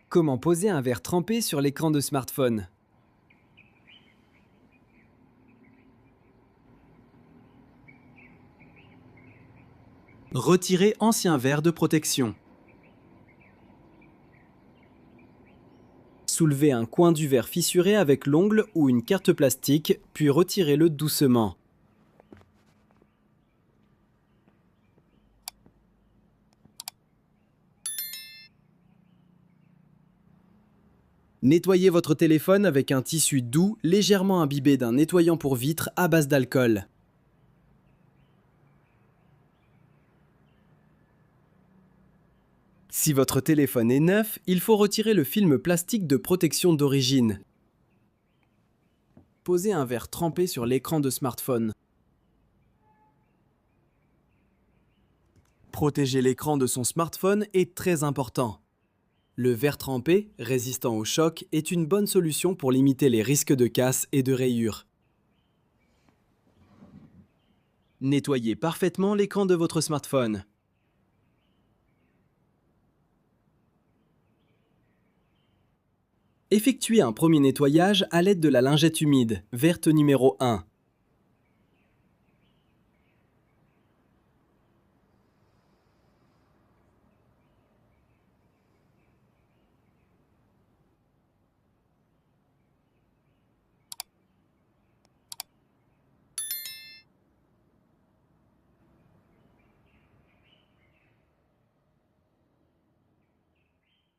Comment poser un verre trempé sur l'écran de smartphone? Retirer ancien verre de protection. Soulevez un coin du verre fissuré avec l'ongle ou une carte plastique, puis retirez-le doucement. Nettoyez votre téléphone avec un tissu doux légèrement imbibé d'un nettoyant pour vitres à base d'alcool. Si votre téléphone est neuf, il faut retirer le film plastique de protection d'origine. Posez un verre trempé sur l'écran de smartphone. Protéger l'écran de son smartphone est très important. Le verre trempé, résistant au choc, est une bonne solution pour limiter les risques de casse et de rayures. Nettoyez parfaitement l'écran de votre smartphone. Effectuez un premier nettoyage à l'aide de la lingette humide, verte numéro 1.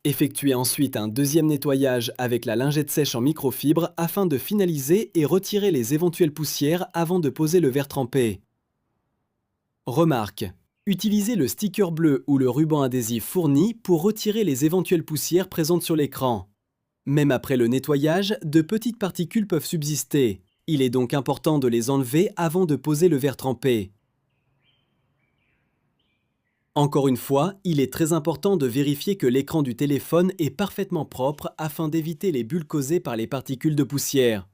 Effectuez ensuite un deuxième nettoyage avec la lingette sèche en microfibre afin de finaliser et retirer les éventuelles poussières avant de poser le verre trempé. Remarque: utilisez le sticker bleu ou le ruban adhésif fourni pour retirer les éventuelles poussières présentes sur l'écran. Même après le nettoyage, de petites particules peuvent subsister. Il est donc important de les enlever avant de poser le verre trempé. Encore une fois, il est très important de vérifier que l'écran du téléphone est parfaitement propre afin d'éviter les bulles causées par les particules de poussière.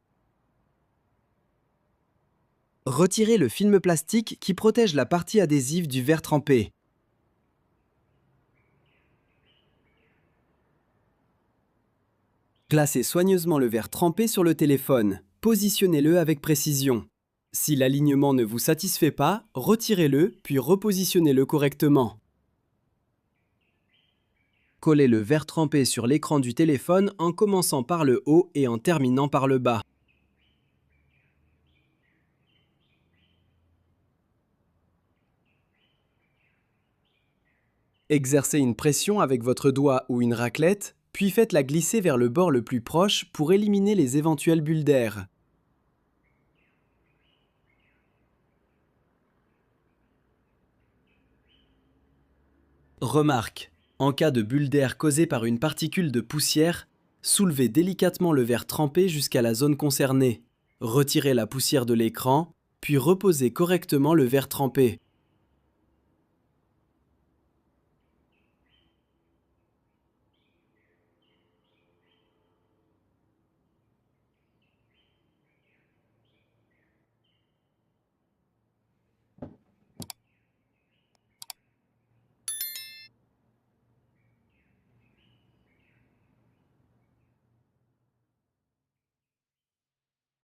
Retirez le film plastique qui protège la partie adhésive du verre trempé. Placez soigneusement le verre trempé sur le téléphone. Positionnez-le avec précision. Si l'alignement ne vous satisfait pas, retirez-le puis repositionnez-le correctement. Collez le verre trempé sur l'écran du téléphone en commençant par le haut et en terminant par le bas. Exercez une pression avec votre doigt ou une raclette, puis faites-la glisser vers le bord le plus proche pour éliminer les éventuelles bulles d'air. Remarque: en cas de bulle d'air causée par une particule de poussière, soulevez délicatement le verre trempé jusqu'à la zone concernée. Retirez la poussière de l'écran, puis reposez correctement le verre trempé.